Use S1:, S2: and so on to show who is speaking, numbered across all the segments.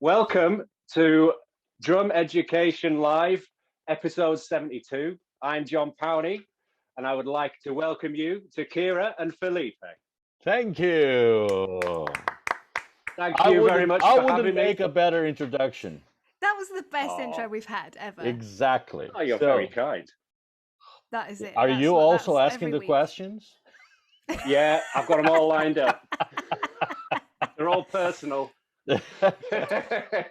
S1: Welcome to Drum Education Live, episode 72. I'm John Powney, and I would like to welcome you to Kira and Felipe.
S2: Thank you.
S1: Thank you very much
S2: I
S1: for
S2: wouldn't
S1: having me.
S2: make a better introduction.
S3: That was the best
S1: Oh.
S3: intro we've had ever.
S2: Exactly.
S1: Oh, you're
S2: So,
S1: very kind.
S3: That is it.
S2: Are
S3: That's
S2: you
S3: what-
S2: also
S3: that's
S2: asking
S3: every
S2: the
S3: week.
S2: questions?
S1: Yeah, I've got them all lined up. They're all personal.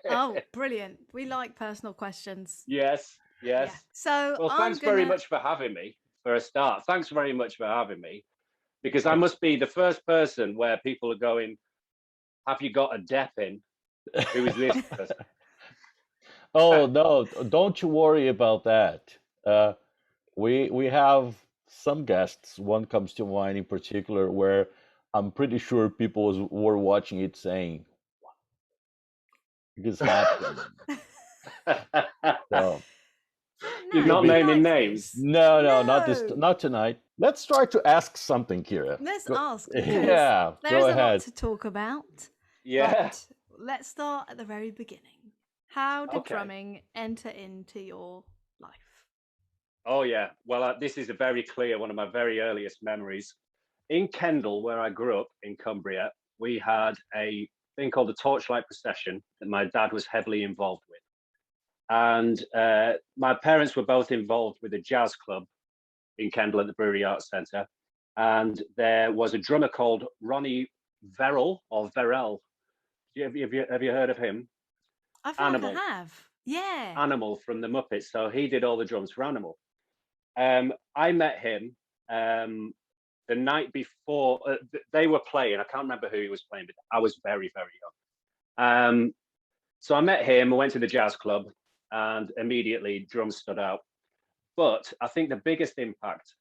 S3: Oh, brilliant. We like personal questions.
S1: Yes.
S3: Yeah. So
S1: Well, thanks very much for having me, for a start. Thanks very much for having me, because I must be the first person where people are going, have you got a dep in? Who is this person?
S2: Oh no, don't you worry about that. We have some guests. One comes to mind in particular where I'm pretty sure people were watching it saying, "This happened." So
S1: You're not
S2: be-
S1: naming names.
S2: no, not this,
S3: No.
S2: not tonight. Let's try to ask something, Kira.
S3: Let's
S2: Go-
S3: ask. because
S2: Yeah,
S3: There's
S2: go
S3: a lot
S2: ahead.
S3: to talk about.
S1: Yeah.
S3: But let's start at the very beginning. How did
S1: Okay.
S3: drumming enter into your life?
S1: Oh, yeah. Well, this is a very clear one of my very earliest memories. In Kendal, where I grew up in Cumbria, we had a thing called the Torchlight Procession that my dad was heavily involved with. And my parents were both involved with a jazz club in Kendal at the Brewery Arts Centre. And there was a drummer called Ronnie Verrill or Verrell. Have you heard of him?
S3: I feel
S1: Animal.
S3: like I have. Yeah.
S1: Animal from the Muppets. So he did all the drums for Animal. I met him the night before they were playing. I can't remember who he was playing, but I was very, very young. So I met him, I went to the jazz club, and immediately drums stood out. But I think the biggest impact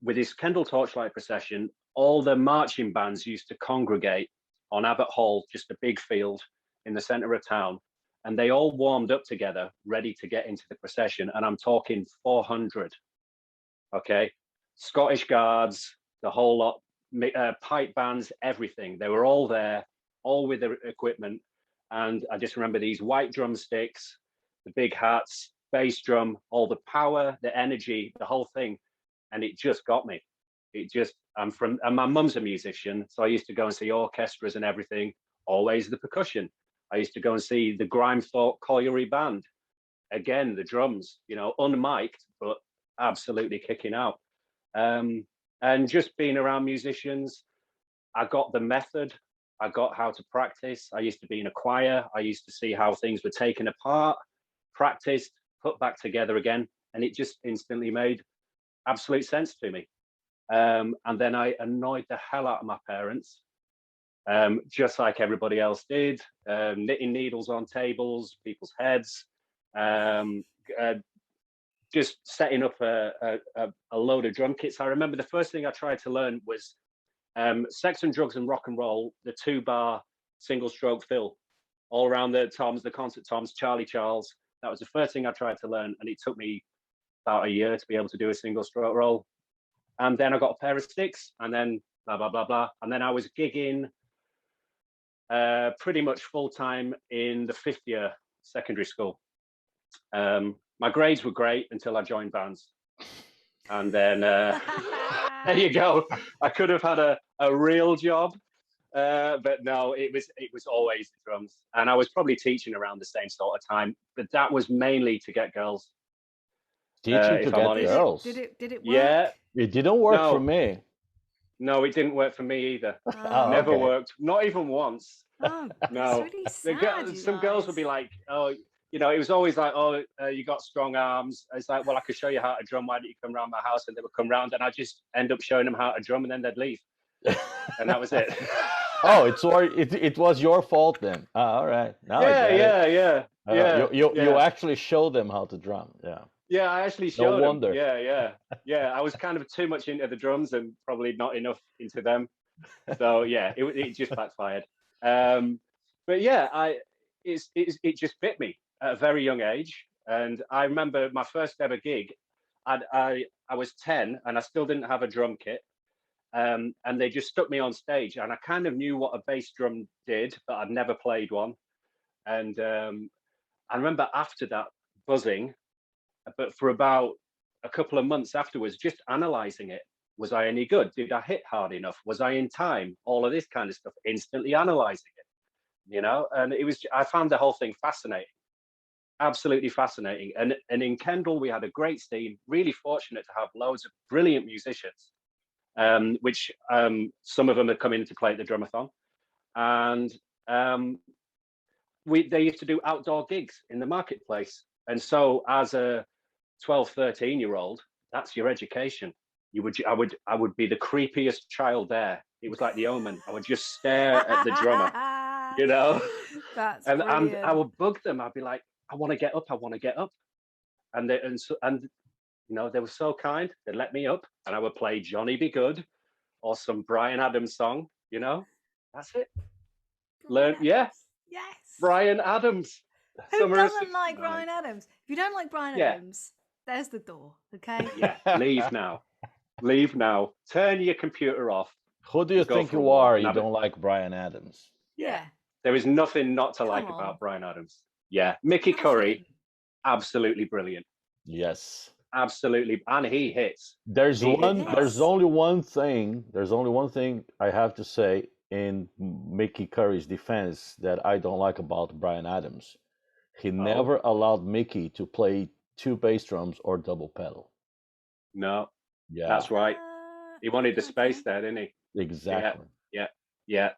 S1: with this Kendal Torchlight Procession, all the marching bands used to congregate on Abbott Hall, just a big field in the centre of town. And they all warmed up together, ready to get into the procession. And I'm talking 400. Okay. Scottish Guards, the whole lot, pipe bands, everything. They were all there, all with their equipment. And I just remember these white drumsticks, the big hats, bass drum, all the power, the energy, the whole thing. And it just got me. And my mum's a musician. So I used to go and see orchestras and everything, always the percussion. I used to go and see the Grimethorpe Colliery Band. Again, the drums, unmiked, but absolutely kicking out. And just being around musicians, I got the method. I got how to practice. I used to be in a choir. I used to see how things were taken apart, practiced, put back together again. And it just instantly made absolute sense to me. And then I annoyed the hell out of my parents. Just like everybody else did, knitting needles on tables, people's heads, just setting up a load of drum kits. I remember the first thing I tried to learn was Sex and Drugs and Rock and Roll, the 2-bar single stroke fill, all around the toms, the concert toms, Charlie Charles. That was the first thing I tried to learn, and it took me about a year to be able to do a single stroke roll. And then I got a pair of sticks, and then blah, blah, blah, blah. And then I was gigging pretty much full time in the 5th year secondary school. My grades were great until I joined bands, and then there you go. I could have had a real job, but no, it was always the drums, and I was probably teaching around the same sort of time. But that was mainly to get girls.
S2: Teaching to
S1: if I'm
S2: get
S1: honest.
S2: girls.
S3: Did it work?
S1: Yeah,
S2: It didn't work
S1: No.
S2: for me.
S1: no, it didn't work for me either.
S3: Oh,
S1: Never
S2: okay.
S1: worked, not even once.
S3: Oh,
S1: No.
S3: that's really sad.
S1: Some girls would be like, oh, it was always like, oh, you got strong arms. It's like, well, I could show you how to drum. Why don't you come around my house? And they would come round, and I just end up showing them how to drum, and then they'd leave, and that was it.
S2: Oh, it was your fault then. All right. Now I get it.
S1: Yeah.
S2: You actually showed them how to drum. Yeah.
S1: Yeah, I actually showed them.
S2: wonder.
S1: Yeah. I was kind of too much into the drums and probably not enough into them. So yeah, it just backfired. But yeah, it just bit me at a very young age. And I remember my first ever gig. I was 10 and I still didn't have a drum kit. And they just stuck me on stage, and I kind of knew what a bass drum did, but I'd never played one. And I remember after that buzzing, but for about a couple of months afterwards, just analysing it. Was I any good? Did I hit hard enough? Was I in time? All of this kind of stuff, instantly analysing it, you know? And it was, I found the whole thing fascinating. Absolutely fascinating. And in Kendal, we had a great scene, really fortunate to have loads of brilliant musicians, which some of them had come in to play at the drumathon. And they used to do outdoor gigs in the marketplace. And so as a 12, 13-year-old, that's your education. I would be the creepiest child there. It was like The Omen. I would just stare at the drummer, you know?
S3: That's
S1: and
S3: brilliant.
S1: I would bug them. I'd be like, I want to get up. I want to get up. And you know, they were so kind. They let me up, and I would play Johnny Be Good or some Bryan Adams song. You know, that's it.
S3: Bryan Adams.
S1: Yeah,
S3: Yes.
S1: Bryan Adams.
S3: Who
S1: Summer of
S3: doesn't like
S1: 69.
S3: Bryan Adams? If you don't like Bryan
S1: Yeah.
S3: Adams, there's the door. Okay.
S1: Yeah, leave now. Leave now. Turn your computer off.
S2: Who do you
S1: Go
S2: think
S1: for a
S2: you
S1: walk
S2: are?
S1: and
S2: You
S1: have a-
S2: don't like Bryan Adams?
S3: Yeah.
S1: There is nothing not to like
S3: Come on.
S1: about Bryan Adams. Yeah, Mickey Curry,
S3: Nothing.
S1: absolutely brilliant.
S2: Yes.
S1: Absolutely, and he hits.
S2: There's
S1: He
S2: one.
S1: hits
S2: There's
S1: hard.
S2: only one thing. There's only one thing I have to say in Mickey Curry's defense that I don't like about Bryan Adams. He never allowed Mickey to play two bass drums or double pedal.
S1: No,
S2: Yeah,
S1: that's right. He wanted the
S3: okay.
S1: space there, didn't he?
S2: exactly.
S1: Yeah.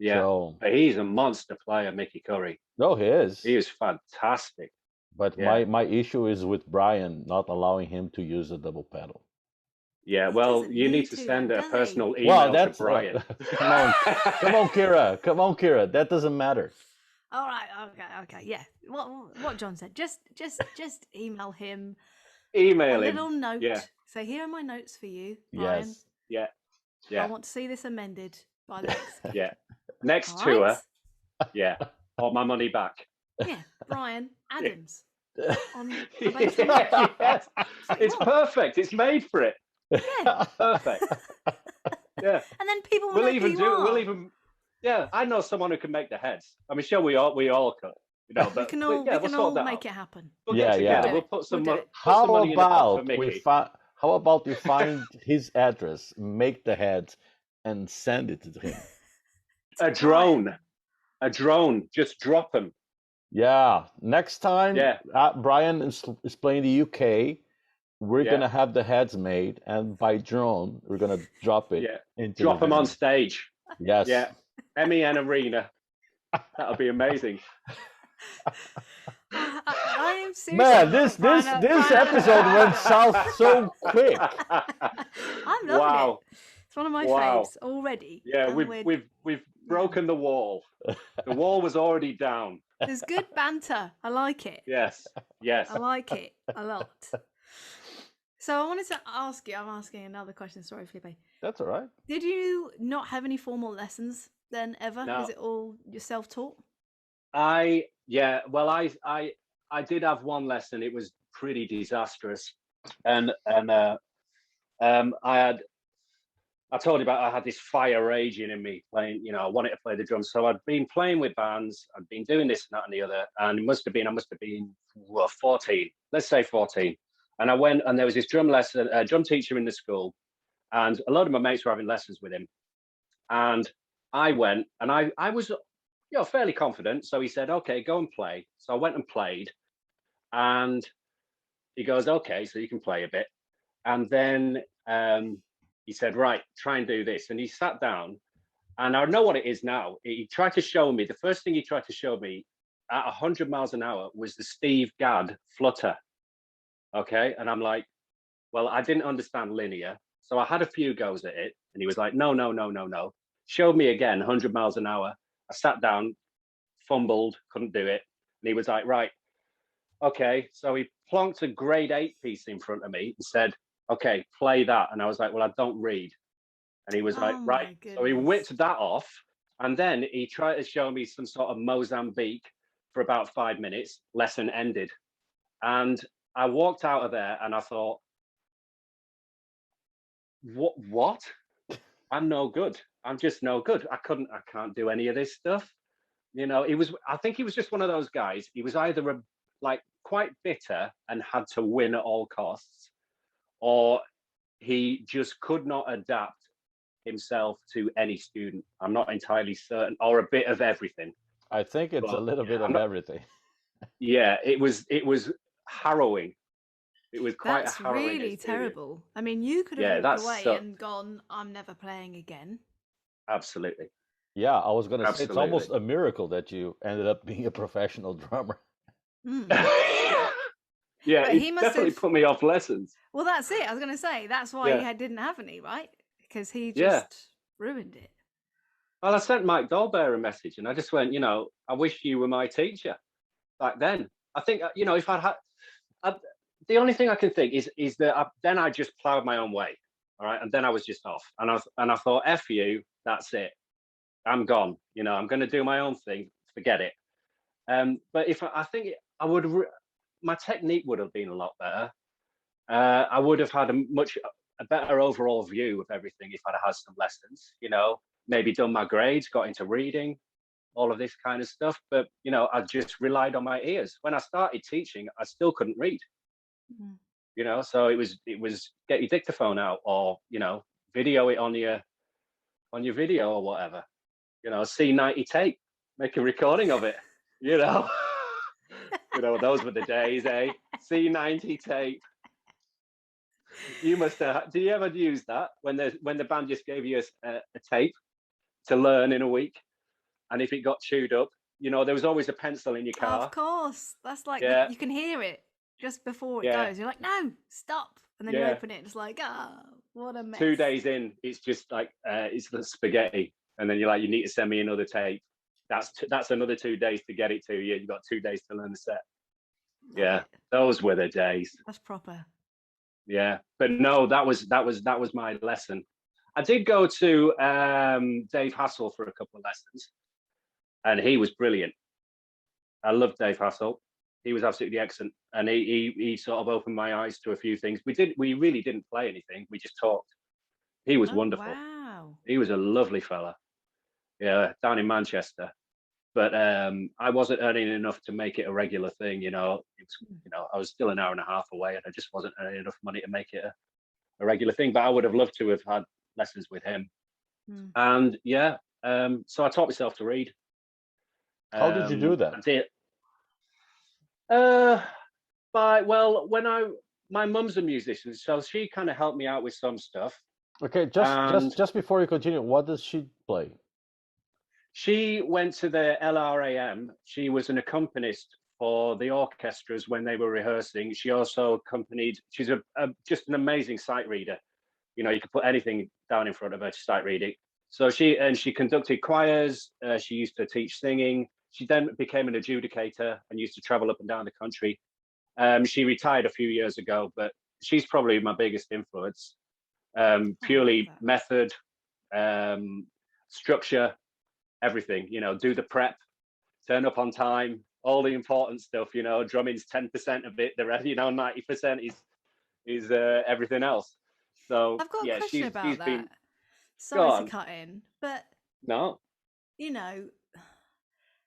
S2: So,
S1: But he's a monster player, Mickey Curry.
S2: no, he is.
S1: He is fantastic.
S2: But
S1: Yeah.
S2: my issue is with Brian not allowing him to use a double pedal.
S1: Yeah,
S3: He
S1: well,
S3: doesn't
S1: you need
S3: need
S1: to
S3: to,
S1: send
S3: though,
S1: a
S3: does he?
S1: personal email
S2: Well,
S1: to
S2: that's
S1: Brian.
S2: come on, Kira, come on, Kira. That doesn't matter.
S3: All right. Okay. Yeah. What John said. Just email him
S1: Email
S3: a
S1: him.
S3: little note.
S1: Yeah.
S3: Say, here are my notes for you, Brian.
S2: Yes.
S1: Yeah.
S3: I want to see this amended by the next.
S1: Yeah. Next
S3: All
S1: tour.
S3: right?
S1: Yeah. Or my money back.
S3: Yeah, Bryan Adams. On a
S1: Yeah,
S3: bass drum.
S1: yes. It's perfect. It's made for it.
S3: Yeah.
S1: Perfect. Yeah.
S3: And then people will
S1: We'll
S3: know
S1: even
S3: who
S1: do
S3: you
S1: it. We'll
S3: are.
S1: even. Yeah, I know someone who can make the heads. I mean, sure, we all could. You know,
S3: We
S1: but
S3: can
S1: yeah,
S3: all,
S1: we'll
S3: we can
S1: sort
S3: all
S1: that
S3: make
S1: out.
S3: it happen.
S1: We'll
S2: Yeah,
S1: get together.
S2: yeah.
S1: We'll put some,
S3: We'll do it.
S1: put some money in the pot for
S2: About
S1: Mickey.
S2: how about we find his address, make the heads, and send it to him?
S1: A drone. A drone. Just drop them.
S2: Yeah. Next time,
S1: Yeah.
S2: Brian is playing the UK. We're
S1: Yeah.
S2: gonna have the heads made, and by drone, we're gonna drop it
S1: Yeah.
S2: into
S1: Drop
S2: the
S1: them on
S2: venue.
S1: stage.
S2: Yes.
S1: Yeah. MEN Arena. That'll be amazing.
S3: I am seriously.
S2: Man, this
S3: Bryan Adams
S2: episode
S3: is
S2: went
S3: good.
S2: south so quick.
S3: I'm loving
S1: Wow.
S3: it. It's one of my
S1: Wow.
S3: faves already.
S1: Yeah,
S3: and
S1: we've broken the wall. The wall was already down.
S3: There's good banter. I like it.
S1: Yes. Yes.
S3: I like it a lot. So I wanted to ask you. I'm asking another question. Sorry, Felipe.
S2: That's all right.
S3: Did you not have any formal lessons then ever?
S1: No.
S3: Is it all your self-taught?
S1: Well, I did have one lesson. It was pretty disastrous, and I told you about I had this fire raging in me playing. You know, I wanted to play the drums, so I'd been playing with bands. I'd been doing this, and that, and the other, and I must have been 14. Let's say 14. And I went, and there was this drum teacher in the school, and a lot of my mates were having lessons with him, and I went, and I was, fairly confident. So he said, "Okay, go and play." So I went and played, and he goes, "Okay, so you can play a bit." And then he said, "Right, try and do this." And he sat down, and I know what it is now. He tried to show me, the first thing he tried to show me at 100 miles an hour was the Steve Gadd flutter. Okay. And I'm like, well, I didn't understand linear. So I had a few goes at it. And he was like, no. Showed me again, 100 miles an hour. I sat down, fumbled, couldn't do it. And he was like, right, okay. So he plonked a grade 8 piece in front of me and said, okay, play that. And I was like, well, I don't read. And he was like,
S3: Oh
S1: right.
S3: my
S1: So he
S3: goodness.
S1: whipped that off. And then he tried to show me some sort of Mozambique for about 5 minutes. Lesson ended. And I walked out of there and I thought, what? I'm no good. I'm just no good. I can't do any of this stuff. You know, I think he was just one of those guys. He was either like quite bitter and had to win at all costs, or he just could not adapt himself to any student. I'm not entirely certain, or a bit of everything.
S2: I think it's a
S1: But
S2: little bit of everything.
S1: yeah, it was harrowing. It was quite
S3: That's
S1: a harrowing
S3: really
S1: experience.
S3: terrible. I mean, you could have
S1: Yeah,
S3: walked
S1: that's
S3: away and gone, I'm never playing again.
S1: absolutely.
S2: Yeah, I was gonna say it's almost
S1: Absolutely.
S2: a miracle that you ended up being a professional drummer.
S3: Mm.
S1: Yeah,
S3: But
S1: it
S3: he must
S1: definitely
S3: have.
S1: put me off lessons.
S3: Well, that's it. I was going to say that's why
S1: Yeah,
S3: didn't have any, right? Because he
S1: yeah.
S3: just ruined it.
S1: Well, I sent Mike Dolbear a message, and I just went, you know, I wish you were my teacher back then. I think, you know, if I'd had, I, the only thing I can think is that then I just plowed my own way, all right, and then I was just off, and I thought, F you, that's it, I'm gone. You know, I'm going to do my own thing. Forget it. But if I think I would, my technique would have been a lot better. I would have had a better overall view of everything if I'd had some lessons. You know, maybe done my grades, got into reading, all of this kind of stuff. But you know, I just relied on my ears. When I started teaching, I still couldn't read.
S3: Mm.
S1: You know, so it was get your dictaphone out, or you know, video it on your video or whatever. You know, C90 tape, make a recording of it. You know, you know, those were the days, eh? C90 tape. You must have. Do you ever use that when the band just gave you a tape to learn in a week, and if it got chewed up, you know, there was always a pencil in your car.
S3: Of course. That's like
S1: Yeah,
S3: you can hear it just before it
S1: yeah,
S3: goes. You're like, no, stop. And then you
S1: yeah.
S3: open it and it's like, oh, what a mess.
S1: 2 days in, it's just like it's the spaghetti, and then you're like, you need to send me another tape. That's another 2 days to get it to you. You've got 2 days to learn the set.
S3: Love
S1: Yeah,
S3: it.
S1: those were the days.
S3: That's proper.
S1: Yeah, but no, that was my lesson. I did go to Dave Hassel for a couple of lessons, and he was brilliant. I loved Dave Hassel. He was absolutely excellent, and he sort of opened my eyes to a few things. We really didn't play anything. We just talked. He was
S3: Oh,
S1: wonderful.
S3: wow.
S1: He was a lovely fella. Yeah, down in Manchester. But I wasn't earning enough to make it a regular thing. You know, I was still an hour and a half away, and I just wasn't earning enough money to make it a regular thing. But I would have loved to have had lessons with him.
S3: Mm.
S1: And yeah, so I taught myself to read.
S2: How did you do that?
S1: I did. My mum's a musician, so she kind of helped me out with some stuff.
S2: Okay,
S1: And
S2: just before you continue, what does she play?
S1: she went to the LRAM. She was an accompanist for the orchestras when they were rehearsing. She also accompanied. She's just an amazing sight reader. You know, you could put anything down in front of her to sight read it. So she conducted choirs. She used to teach singing. She then became an adjudicator and used to travel up and down the country. She retired a few years ago, but she's probably my biggest influence. Purely method, structure, everything. You know, do the prep, turn up on time, all the important stuff. You know, drumming's 10% of it. The rest, 90% is everything else. So
S3: I've got a
S1: yeah,
S3: question about that.
S1: been.
S3: Sorry to cut in, but
S1: No.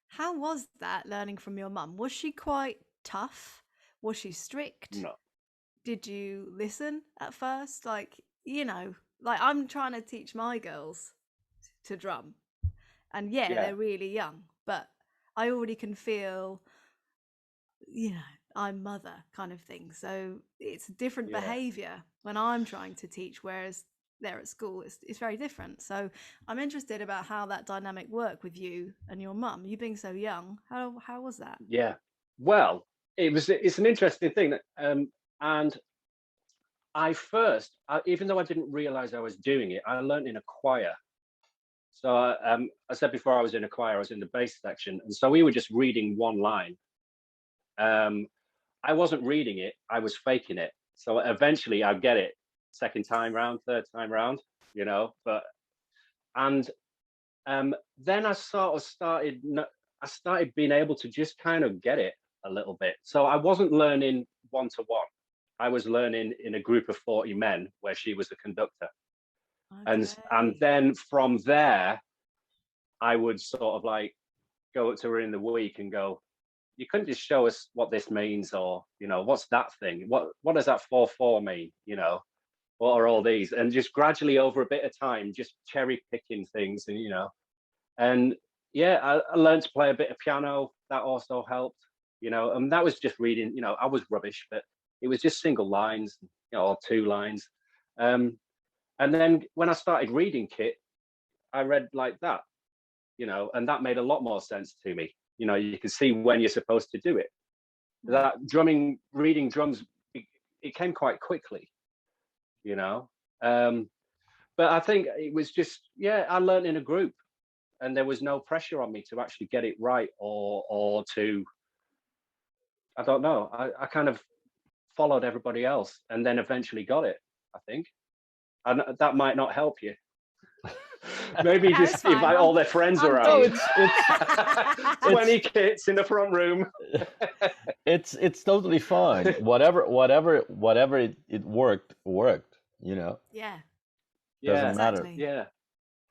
S3: How was that learning from your mum? Was she quite tough? Was she strict?
S1: No.
S3: Did you listen at first? Like I'm trying to teach my girls to drum. And they're really young, but I already can feel, I'm mother kind of thing. So it's different behavior when I'm trying to teach, whereas they're at school, it's very different. So I'm interested about how that dynamic worked with you and your mum. You being so young, how was that?
S1: Yeah. Well, it's an interesting thing that, and even though I didn't realize I was doing it, I learned in a choir. So I said before, I was in a choir, I was in the bass section. And so we were just reading one line. I wasn't reading it, I was faking it. So eventually I'd get it second time round, third time round, and then I sort of started being able to just kind of get it a little bit. So I wasn't learning one-to-one. I was learning in a group of 40 men where she was the conductor. Okay. And then from there, I would sort of like go up to her in the week and go, you couldn't just show us what this means, or, you know, what's that thing? What does that 4/4 mean? You know, what are all these? And just gradually over a bit of time, just cherry picking things, and, you know, and yeah, I learned to play a bit of piano. That also helped, you know, and that was just reading, you know, I was rubbish, but it was just single lines, you know, or 2 lines. And then when I started reading kit, I read like that, you know, and that made a lot more sense to me. You know, you can see when you're supposed to do it. That reading drums, it came quite quickly, you know. But I think it was just, yeah, I learned in a group, and there was no pressure on me to actually get it right, or to, I don't know. I kind of followed everybody else, and then eventually got it, I think. And that might not help you. Maybe
S3: No,
S1: just
S3: it's fine.
S1: invite all their friends
S3: I'm
S1: around.
S3: good.
S2: it's
S1: 20 kits in the front room.
S2: it's totally fine. Whatever it worked, you know.
S3: Yeah.
S2: Doesn't matter.
S3: Exactly.
S1: Yeah.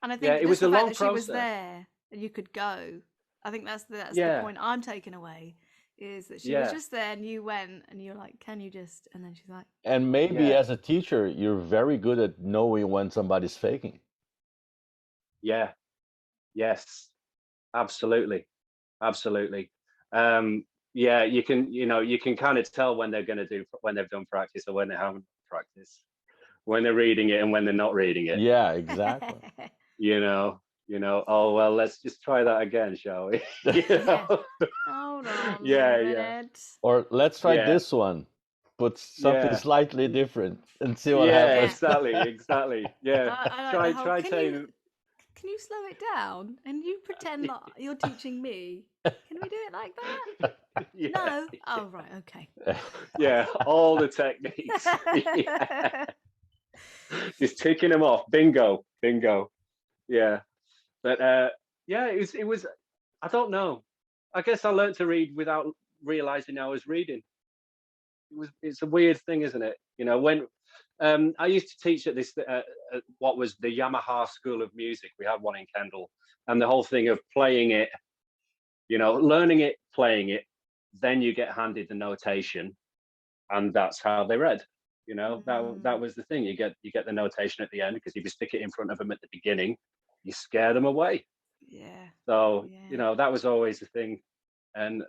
S3: And I
S1: Yeah,
S3: think
S1: it was
S3: just
S1: a
S3: the fact
S1: long
S3: that she was
S1: process.
S3: there and you could go. I think that's the
S1: Yeah.
S3: point I'm taking away, is that she was just there and you went and you're like, can you just? And then she's like,
S2: And maybe
S1: Yeah.
S2: as a teacher, you're very good at knowing when somebody's faking.
S1: Yeah. Yes. Absolutely. Absolutely. Yeah, you can kind of tell when they've done practice or when they haven't practiced, when they're reading it and when they're not reading it.
S2: Yeah, exactly.
S1: You know, oh well, let's just try that again, shall we? You know?
S3: hold on
S1: Yeah,
S3: a
S1: yeah.
S3: minute.
S2: Or let's try
S1: Yeah.
S2: this one, but something
S1: Yeah.
S2: slightly different and see what
S1: Yeah,
S2: happens.
S1: exactly. Yeah.
S3: I like the whole,
S1: Try
S3: can
S1: saying,
S3: you slow it down and you pretend that you're teaching me? Can we do it like that?
S1: yeah,
S3: No? Oh, right, okay.
S1: yeah, all the techniques. Yeah. Just ticking them off. Bingo. Yeah. But yeah, it was I don't know. I guess I learned to read without realizing I was reading. It's a weird thing, isn't it? You know, when I used to teach at this what was the Yamaha School of Music. We had one in Kendal, and the whole thing of playing it, you know, learning it, playing it, then you get handed the notation, and that's how they read. You know, that was the thing. You get the notation at the end, because if you stick it in front of them at the beginning, you scare them away.
S3: Yeah.
S1: So
S3: Yeah.
S1: you know, that was always the thing, and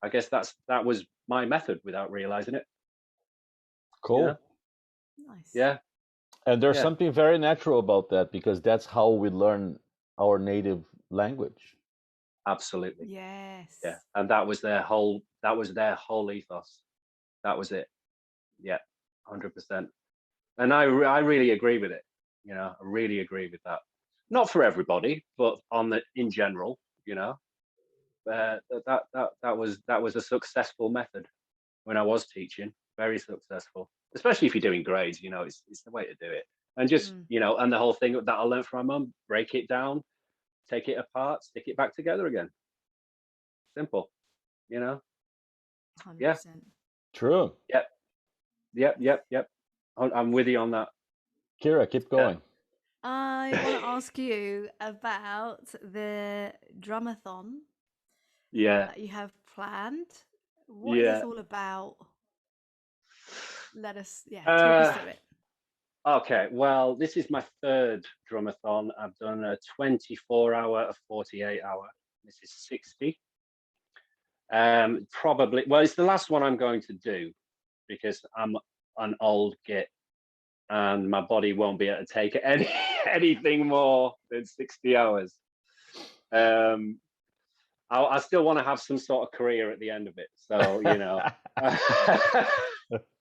S1: I guess that was my method without realizing it.
S2: Cool.
S1: Yeah.
S3: Nice.
S1: Yeah.
S2: And there's
S1: Yeah.
S2: something very natural about that, because that's how we learn our native language.
S1: Absolutely.
S3: Yes.
S1: Yeah. And that was their whole ethos. That was it. Yeah. 100%. And I really agree with it. You know, I really agree with that. Not for everybody, but in general, you know, that was a successful method when I was teaching. Very successful, especially if you're doing grades. You know, it's the way to do it. And just you know, and the whole thing that I learned from my mum: break it down, take it apart, stick it back together again. Simple, you know.
S3: 100%.
S1: Yeah.
S2: True.
S1: Yep. I'm with you on that.
S2: Kira, keep going.
S3: I want to ask you about the drumathon that you have planned. What is this all about? Let us, talk us through it.
S1: Okay, well, this is my 3rd drumathon. I've done a 24-hour, a 48-hour. This is 60. Probably, well, it's the last one I'm going to do, because I'm an old git and my body won't be able to take anything more than 60 hours. I still want to have some sort of career at the end of it. So, you know,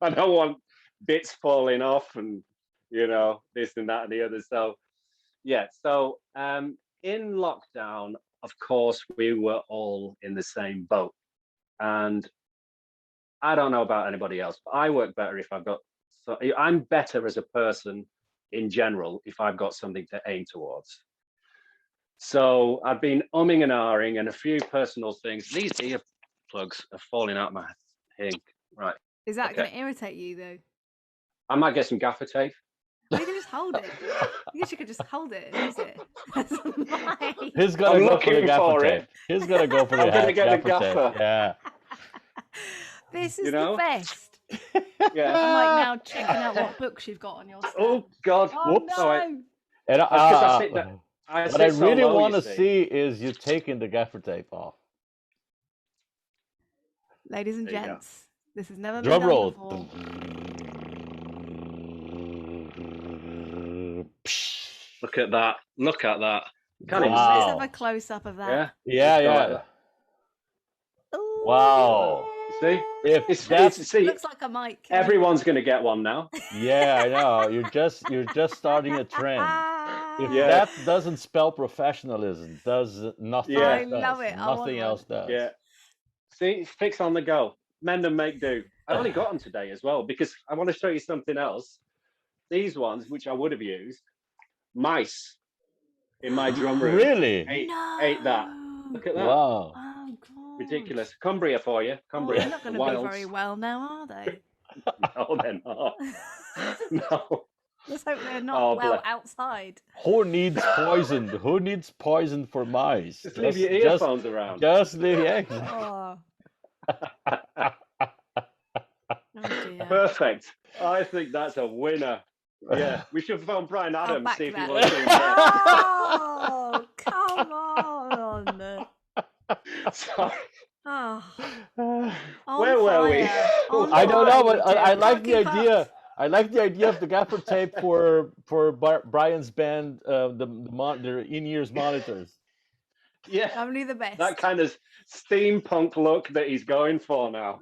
S1: I don't want bits falling off and, you know, this and that and the other. So, yeah. So in lockdown, of course, we were all in the same boat. And I don't know about anybody else, but I work better if I'm better as a person in general if I've got something to aim towards. So I've been umming and ahhing, and a few personal things. These earplugs are falling out my thing. Right.
S3: Is that going to irritate you, though?
S1: I might get some gaffer tape.
S3: You can just hold it. I guess you could just hold it and use it.
S2: He's gonna
S1: I'm
S2: go for the
S1: looking
S2: gaffer
S1: for
S2: tape.
S1: it.
S2: He's gonna go for
S1: I'm
S2: the
S1: gonna get the
S2: gaffer tape.
S1: gaffer.
S2: Yeah.
S3: This is
S1: You know?
S3: the best.
S1: Yeah.
S3: I'm like now checking out what books you've got on your stand.
S1: Oh God.
S3: Oh,
S2: Whoops.
S3: no.
S2: And
S1: Because I sit
S2: what I
S1: so
S2: really
S1: low,
S2: want
S1: you
S2: to see is you taking the gaffer tape off.
S3: Ladies and
S1: There you go.
S3: gents, this has never
S2: Drum
S3: been done
S2: roll.
S3: before.
S1: Look at that. Look at that. Can't even
S2: Wow.
S3: Let's
S1: see
S3: have a close up of that.
S1: Yeah.
S2: Yeah,
S1: Just go like
S2: yeah.
S1: that.
S3: Ooh.
S2: Wow.
S1: You see?
S2: If
S1: It's
S2: that's
S1: see,
S3: Looks like a mic.
S1: everyone's gonna get one now.
S2: yeah, I know. You're just starting a trend. If
S1: Yeah.
S2: that doesn't spell professionalism, does nothing
S1: Yeah.
S2: else
S3: I
S2: does.
S3: love it. I want
S2: Nothing
S3: one.
S2: else does.
S1: Yeah. See, fix on the go. Mend and make do. I only got them today as well because I want to show you something else. These ones, which I would have used, mice in my drum room.
S2: Really?
S1: Ate that. Look at that.
S2: Wow.
S3: Oh, God.
S1: Ridiculous. Cumbria for you.
S3: Oh,
S1: Cumbria.
S3: they're not going
S1: the
S3: to be
S1: wilds.
S3: very well now, are they?
S1: No, they're not. No.
S3: Let's hope they're not
S1: Oh,
S3: well
S1: bless.
S3: outside.
S2: Who needs poison? Who needs poison for mice?
S1: Just leave your earphones around.
S2: Just leave. Yeah.
S3: Oh, dear.
S1: Perfect. I think that's a winner. Yeah, we should phone Brian
S3: I'll
S1: Adams,
S3: back
S1: see if he
S3: that.
S1: wants to
S3: Oh, come on.
S1: Sorry.
S3: Oh,
S1: Where were we?
S2: I don't know, but I like the
S3: Can't keep
S2: idea.
S3: up.
S2: I like the idea of the gaffer tape for Brian's band, the in-ears monitors.
S1: Yeah,
S3: Only the best.
S1: that kind of steampunk look that he's going for now.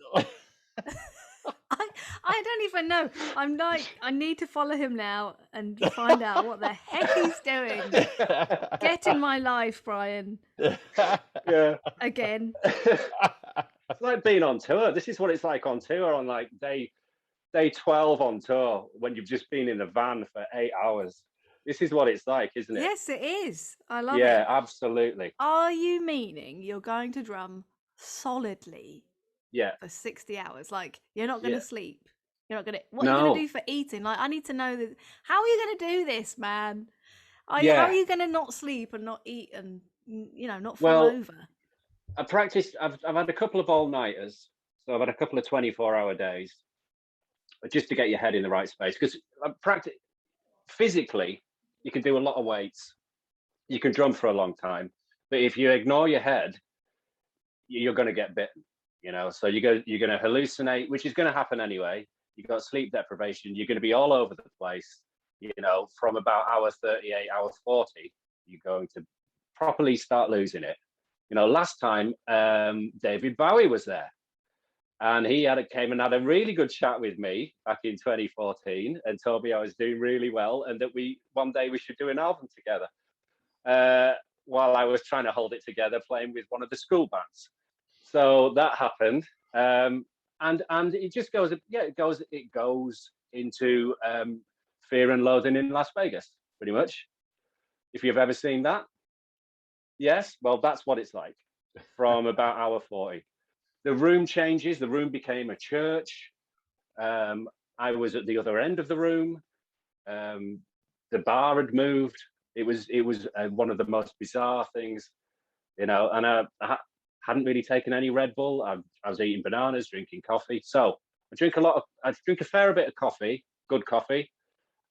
S3: I don't even know. I'm like, I need to follow him now and find out what the heck he's doing. Get in my life, Brian.
S1: Yeah.
S3: Again.
S1: It's like being on tour. This is what it's like on tour on like day 12 on tour when you've just been in a van for 8 hours. This is what it's like, isn't it?
S3: Yes, it is. I love it.
S1: Yeah, absolutely.
S3: Are you meaning you're going to drum solidly
S1: Yeah.
S3: for 60 hours? Like, you're not going to
S1: Yeah.
S3: sleep. You're not going to. What are you
S1: No.
S3: going to do for eating? Like, I need to know that. How are you going to do this, man? How
S1: Yeah.
S3: are you going to not sleep and not eat and, not fall
S1: Well,
S3: over?
S1: I practiced. I've had a couple of all-nighters, so I've had a couple of 24-hour days, just to get your head in the right space. Because physically, you can do a lot of weights, you can drum for a long time, but if you ignore your head, you're going to get bitten. So you're going to hallucinate, which is going to happen anyway. You've got sleep deprivation. You're going to be all over the place. From about hour 38, hour 40, you're going to properly start losing it. Last time David Bowie was there, and he came and had a really good chat with me back in 2014, and told me I was doing really well, and that one day we should do an album together. While I was trying to hold it together, playing with one of the school bands. So that happened, and it just goes. Yeah, it goes into Fear and Loathing in Las Vegas, pretty much. If you've ever seen that. Yes, well, that's what it's like from about hour 40. The room changes. The room became a church. I was at the other end of the room. The bar had moved. It was one of the most bizarre things, and I hadn't really taken any Red Bull. I was eating bananas, drinking coffee. So I drink a fair bit of coffee, good coffee,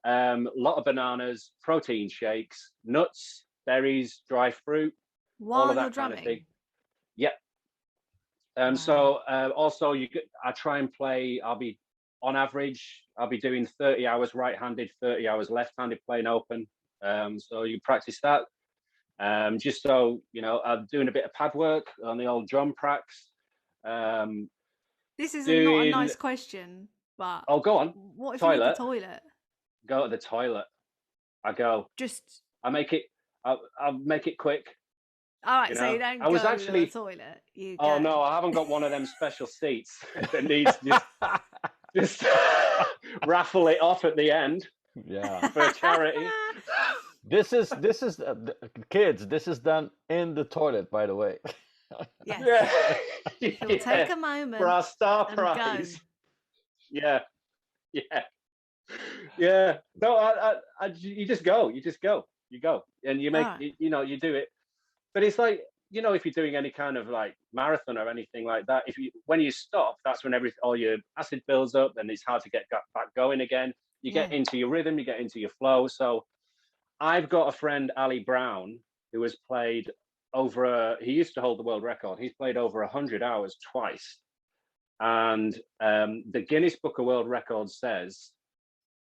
S1: a lot of bananas, protein shakes, nuts, berries, dry fruit, all
S3: While
S1: of that
S3: you're
S1: kind of
S3: drumming.
S1: thing. Yeah. So also I try and play. On average, I'll be doing 30 hours right-handed, 30 hours left-handed playing open. So you practice that. Just so I'm doing a bit of pad work on the old drum pracks.
S3: This is not a nice question, but
S1: Oh, go on.
S3: what if you need the
S1: Toilet.
S3: toilet?
S1: Go to the toilet. I go.
S3: Just
S1: I'll make it quick.
S3: all right. So you don't
S1: I was
S3: go
S1: actually.
S3: to the toilet. You
S1: Oh
S3: go.
S1: no, I haven't got one of them special seats that needs just raffle it off at the end
S2: Yeah.
S1: for charity.
S2: This is kids. This is done in the toilet, by the way.
S3: Yes.
S1: Yeah.
S3: He'll take a moment
S1: for our star
S3: and
S1: prize.
S3: go.
S1: Yeah. Yeah. Yeah. No, you just go. You just go. You go, and you make.
S3: Right.
S1: You do it. But it's like, if you're doing any kind of like marathon or anything like that, when you stop, that's when all your acid builds up, and it's hard to get back going again. You
S3: Yeah.
S1: get into your rhythm, you get into your flow. So I've got a friend, Ali Brown, who has played he used to hold the world record. He's played over 100 hours twice. And the Guinness Book of World Records says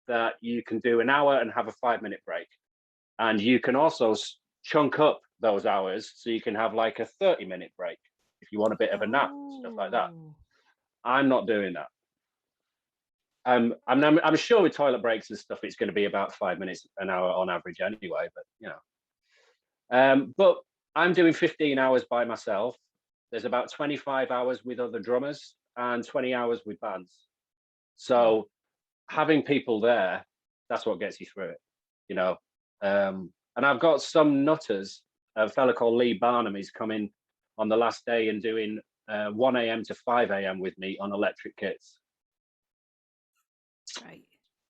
S1: that you can do an hour and have a 5-minute break. And you can also chunk up those hours, so you can have like a 30-minute break if you want a bit of a nap, stuff like that.
S3: Oh.
S1: I'm not doing that. I'm sure with toilet breaks and stuff, it's going to be about 5 minutes an hour on average anyway. But I'm doing 15 hours by myself. There's about 25 hours with other drummers and 20 hours with bands. So having people there, that's what gets you through it, and I've got some nutters. A fella called Lee Barnum is coming on the last day and doing 1 a.m. to 5 a.m. with me on electric kits.
S3: Great.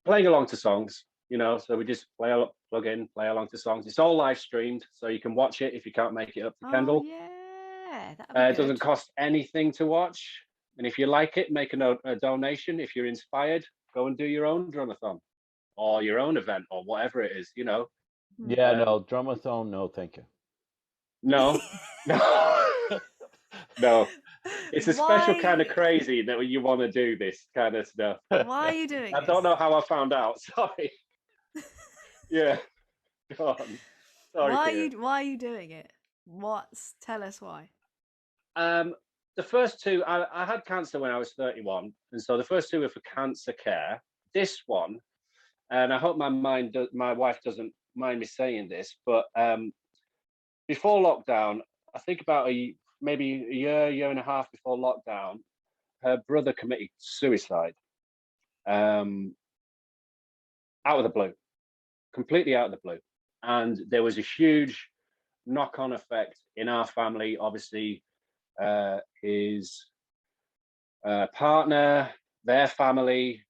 S1: Playing along to songs, so we just plug in, play along to songs. It's all live streamed, so you can watch it if you can't make it up to Kendal.
S3: Yeah,
S1: it doesn't cost anything to watch. And if you like it, make a donation. If you're inspired, go and do your own drumathon or your own event or whatever it is,
S2: Yeah, no, drumathon, no, thank you.
S1: No, no. It's a special kind of crazy that you want to do this kind of stuff.
S3: Why are you doing
S1: I don't know how I found out. Sorry. Yeah. Go on. Sorry.
S3: Why are you doing it? Tell us why.
S1: The first two, I had cancer when I was 31, and so the first two were for cancer care. This one, and I hope my wife doesn't mind me saying this, but before lockdown, I think about maybe a year and a half before lockdown, her brother committed suicide. Out of the blue, completely out of the blue, and there was a huge knock-on effect in our family. Obviously, his partner, their family,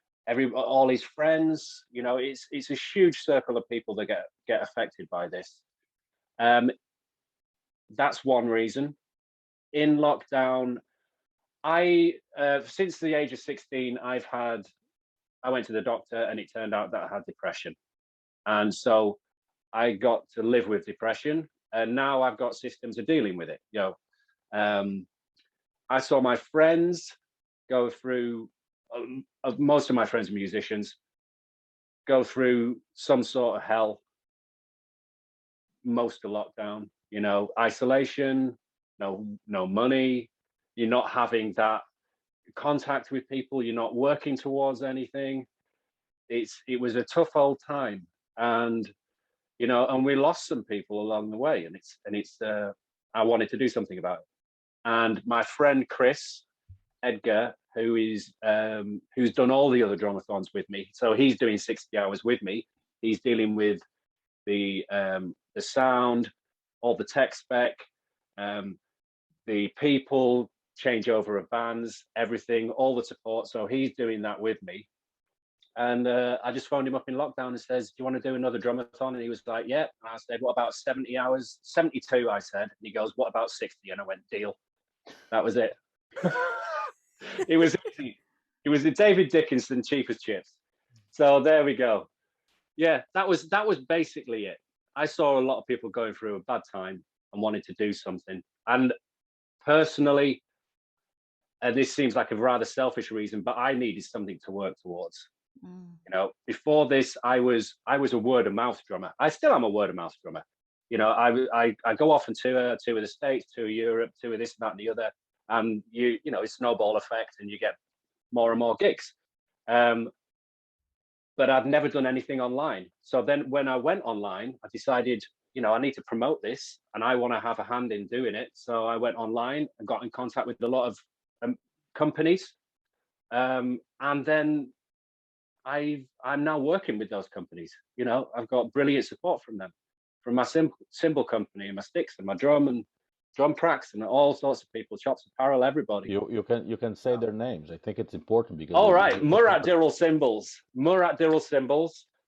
S1: all his friends. It's a huge circle of people that get affected by this. That's one reason. In lockdown, since the age of 16, I went to the doctor, and it turned out that I had depression, and so I got to live with depression, and now I've got systems of dealing with it. I saw my friends go through. Most of my friends are musicians. Go through some sort of hell. Most of lockdown, isolation, no money. You're not having that contact with people. You're not working towards anything. It was a tough old time, and and we lost some people along the way, and it's I wanted to do something about it. And my friend Chris Edgar, who's done all the other drumathons with me, so he's doing 60 hours with me. He's dealing with the sound, all the tech spec, the people, changeover of bands, everything, all the support. So he's doing that with me. And I just phoned him up in lockdown and says, "Do you want to do another drumathon?" And he was like, "Yeah." And I said, "What about 70 hours?" 72, I said. And he goes, "What about 60?" And I went, "Deal." That was it. It was easy. It was the David Dickinson cheapest chips. So there we go. Yeah, that was basically it. I saw a lot of people going through a bad time and wanted to do something. And personally, and this seems like a rather selfish reason, but I needed something to work towards. Before this, I was a word of mouth drummer. I still am a word of mouth drummer. I go off and tour the States, tour Europe, tour this, that, and the other, and it's snowball effect, and you get more and more gigs. But I've never done anything online. So then when I went online, I decided, I need to promote this, and I want to have a hand in doing it. So I went online and got in contact with a lot of companies, and then I'm now working with those companies. I've got brilliant support from them, from my cymbal company and my sticks and my drum, and drum pracks and all sorts of people, Chops Apparel, everybody.
S2: You can say their names. I think it's important because.
S1: All right, Murat Diril Cymbals,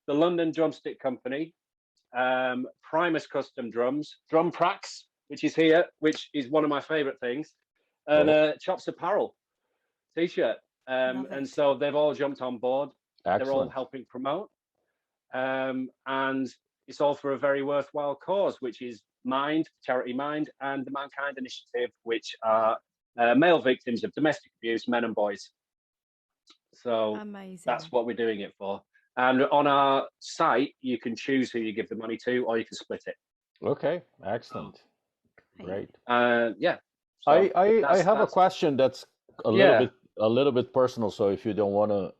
S1: the London Drumstick Company, Primus Custom Drums, Drum Pracks, which is here, which is one of my favorite things, and Chops Apparel t-shirt. And so they've all jumped on board.
S2: Excellent.
S1: They're all helping promote, and it's all for a very worthwhile cause, which is Charity Mind, and the Mankind Initiative, which are male victims of domestic abuse, men and boys. So
S3: amazing.
S1: That's what we're doing it for. And on our site, you can choose who you give the money to, or you can split it.
S2: Okay, excellent. Great.
S1: Yeah. So
S2: I have a question that's a little bit personal. So if you don't want to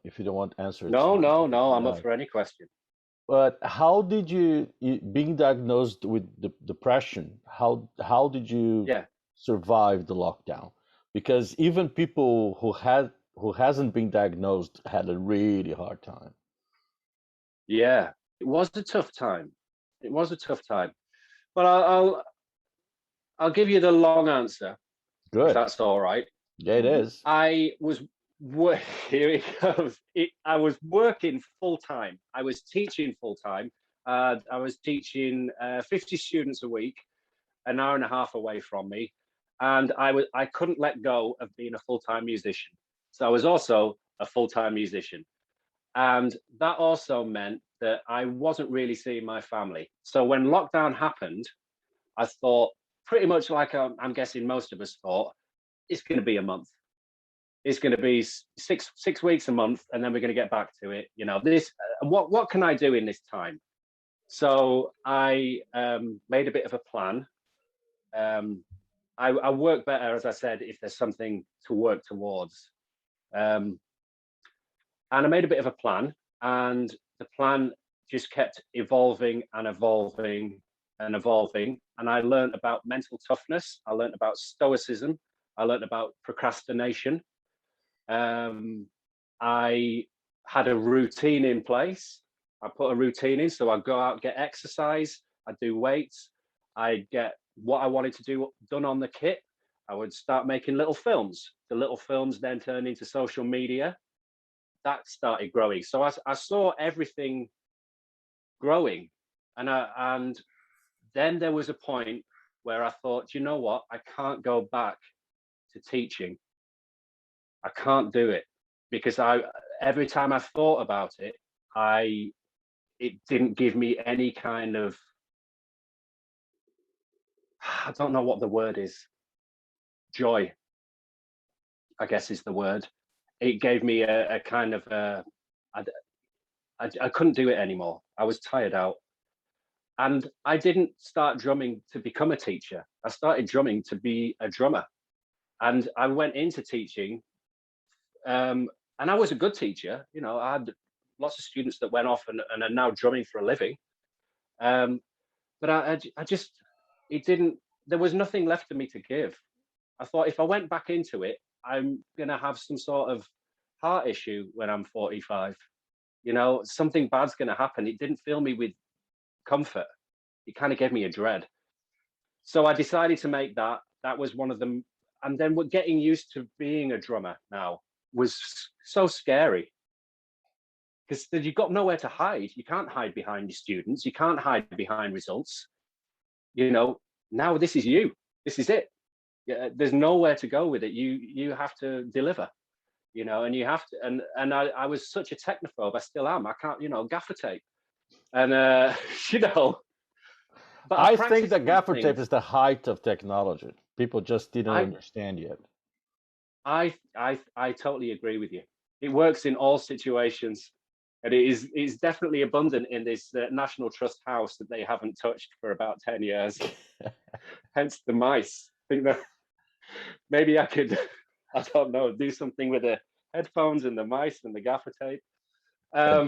S2: answer it.
S1: No, I'm up for any question.
S2: But how did you being diagnosed with depression? How did you survive the lockdown? Because even people who hasn't been diagnosed had a really hard time.
S1: Yeah, it was a tough time. But I'll give you the long answer.
S2: Good.
S1: If that's all right.
S2: Yeah, it is.
S1: I was here it goes. I was working full time. I was teaching full time. I was teaching 50 students a week, an hour and a half away from me, and I couldn't let go of being a full-time musician. So I was also a full-time musician, and that also meant that I wasn't really seeing my family. So when lockdown happened, I thought, pretty much like I'm guessing most of us thought, it's going to be a month. It's going to be six weeks, a month, and then we're going to get back to it. You know, what can I do in this time? So I made a bit of a plan. I work better, as I said, if there's something to work towards. And I made a bit of a plan, and the plan just kept evolving and evolving and evolving. And I learned about mental toughness. I learned about stoicism. I learned about procrastination. I had a routine in place. I put a routine in, so I go out, get exercise, I do weights, I get what I wanted to do done on the kit. I would start making little films. The little films then turned into social media. That started growing. So I saw everything growing, and then there was a point where I thought, you know what, I can't go back to teaching. I can't do it, because every time I thought about it, it didn't give me any kind of, I don't know what the word is, joy, I guess is the word. It gave me a kind of I couldn't do it anymore. I was tired out, and I didn't start drumming to become a teacher. I started drumming to be a drummer, and I went into teaching. And I was a good teacher. You know, I had lots of students that went off and are now drumming for a living. But I just, it didn't, there was nothing left for me to give. I thought if I went back into it, I'm going to have some sort of heart issue when I'm 45. You know, something bad's going to happen. It didn't fill me with comfort. It kind of gave me a dread. So I decided to make that. That was one of them. And then we're getting used to being a drummer now was so scary, because you've got nowhere to hide. You can't hide behind your students. You can't hide behind results. You know, now this is you. This is it. Yeah, there's nowhere to go with it. You have to deliver. You know, and you have to. And I was such a technophobe. I still am. I can't. You know, gaffer tape. And you know.
S2: But I think that gaffer tape is the height of technology. People just didn't understand yet.
S1: I totally agree with you. It works in all situations, and it's definitely abundant in this National Trust house that they haven't touched for about 10 years. Hence the mice. I think that maybe I could, I don't know, do something with the headphones and the mice and the gaffer tape.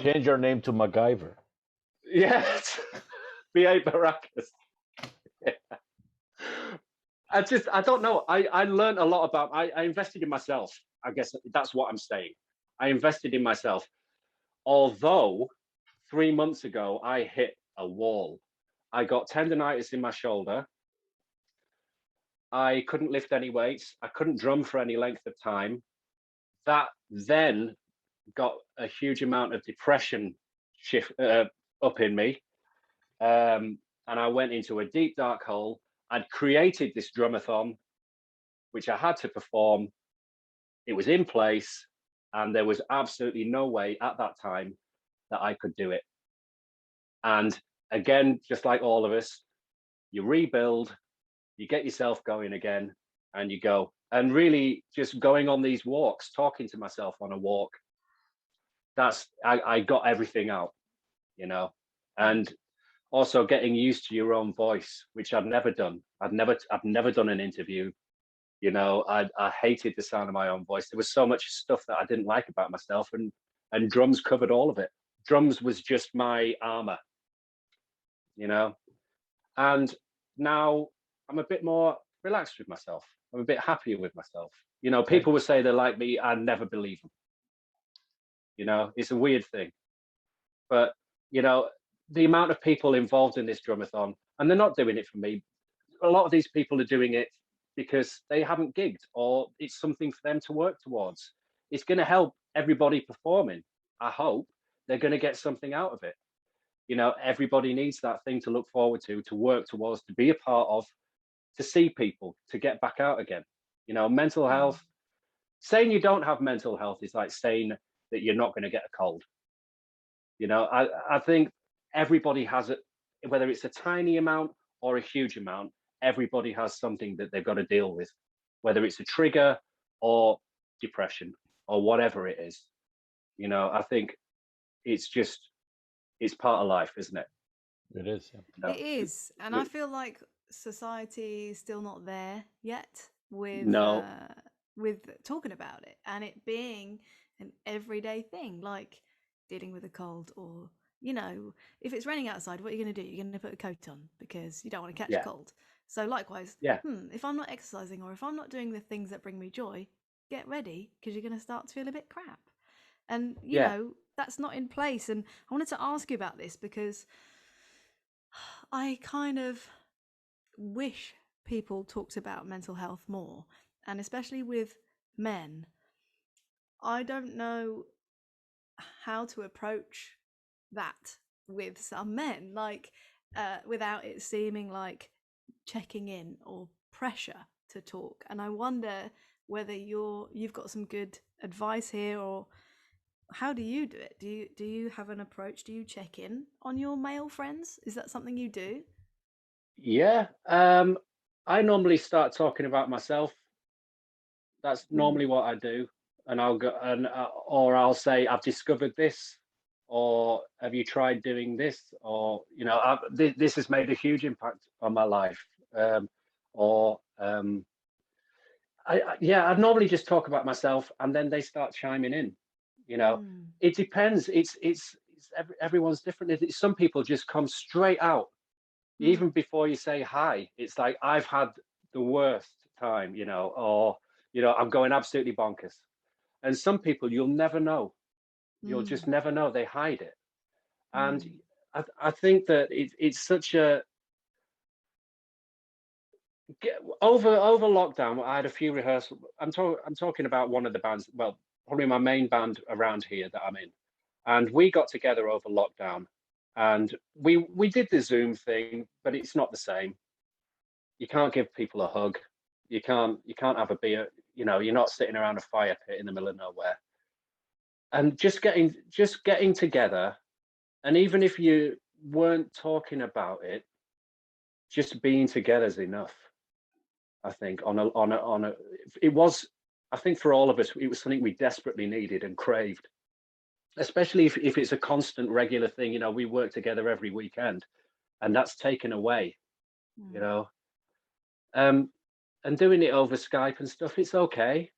S2: Change your name to MacGyver.
S1: Yes, B.A. Baracus. Yeah. I don't know. I learned a lot about, I invested in myself. I guess that's what I'm saying. I invested in myself. Although 3 months ago, I hit a wall. I got tendonitis in my shoulder. I couldn't lift any weights. I couldn't drum for any length of time. That then got a huge amount of depression up in me. And I went into a deep, dark hole. I'd created this drumathon, which I had to perform. It was in place, and there was absolutely no way at that time that I could do it. And again, just like all of us, you rebuild, you get yourself going again, and you go. And really just going on these walks, talking to myself on a walk, I got everything out, you know. And also getting used to your own voice, which I've never done. I've never done an interview. You know, I hated the sound of my own voice. There was so much stuff that I didn't like about myself, and drums covered all of it. Drums was just my armor, you know. And now I'm a bit more relaxed with myself. I'm a bit happier with myself. You know,
S2: Okay.
S1: people would say they like me. I never believe them. You know, it's a weird thing. But, you know, the amount of people involved in this drumathon, and they're not doing it for me. A lot of these people are doing it because they haven't gigged, or it's something for them to work towards. It's going to help everybody performing. I hope they're going to get something out of it. You know, everybody needs that thing to look forward to work towards, to be a part of, to see people, to get back out again. You know, mental health, saying you don't have mental health is like saying that you're not going to get a cold. You know, I think everybody has it, whether it's a tiny amount or a huge amount, everybody has something that they've got to deal with, whether it's a trigger or depression or whatever it is. You know, I think it's part of life, isn't it?
S2: It is. Yeah.
S1: You know?
S3: It is, and I feel like society is still not there yet
S1: No.
S3: with talking about it and it being an everyday thing, like dealing with a cold, or you know, if it's raining outside, what are you going to do? You're going to put a coat on because you don't want to catch
S1: Yeah.
S3: a cold. So likewise,
S1: Yeah.
S3: if I'm not exercising or if I'm not doing the things that bring me joy, get ready because you're going to start to feel a bit crap. And you
S1: Yeah.
S3: know, that's not in place. And I wanted to ask you about this because I kind of wish people talked about mental health more, and especially with men. I don't know how to approach that with some men, like without it seeming like checking in or pressure to talk. And I wonder whether you've got some good advice here, or how do you do it? Do you have an approach? Do you check in on your male friends? Is that something you do?
S1: Yeah. I normally start talking about myself. That's normally what I do. And I'll go or I'll say, I've discovered this, or have you tried doing this? Or, you know, this has made a huge impact on my life. Or, I'd normally just talk about myself, and then they start chiming in. You know, it depends. Everyone's different. Some people just come straight out, even before you say hi. It's like, I've had the worst time, you know, or, you know, I'm going absolutely bonkers. And some people you'll never know. You'll just never know. They hide it. And I think that it's such a over lockdown. I had a few rehearsals. I'm talking about one of the bands. Well, probably my main band around here that I'm in, and we got together over lockdown, and we did the Zoom thing, but it's not the same. You can't give people a hug. You can't have a beer. You know, you're not sitting around a fire pit in the middle of nowhere. And just getting together, and even if you weren't talking about it, just being together is enough. I think it was, I think for all of us, it was something we desperately needed and craved, especially if it's a constant, regular thing. You know, we work together every weekend, and that's taken away. You know, and doing it over Skype and stuff, it's okay,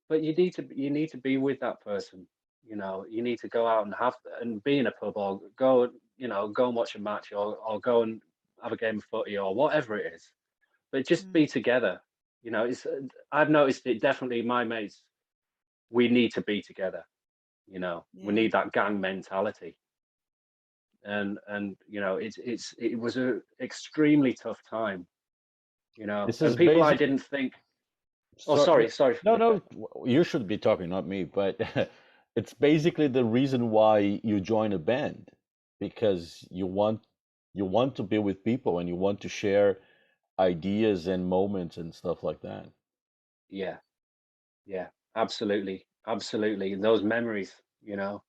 S1: but you need to be with that person. You know, you need to go out and be in a pub, or go, you know, go and watch a match, or go and have a game of footy, or whatever it is. But just be together. You know, I've noticed it definitely. My mates, we need to be together. You know, we need that gang mentality. And you know, it was a extremely tough time. you know,
S2: This
S1: and
S2: is
S1: people I
S2: basic.
S1: didn't think. Oh,
S2: Sorry,
S1: sorry.
S2: no, no, you should be talking, not me. But it's basically the reason why you join a band, because you want to be with people and you want to share ideas and moments and stuff like that.
S1: Yeah, yeah, absolutely, absolutely. And those memories, you know.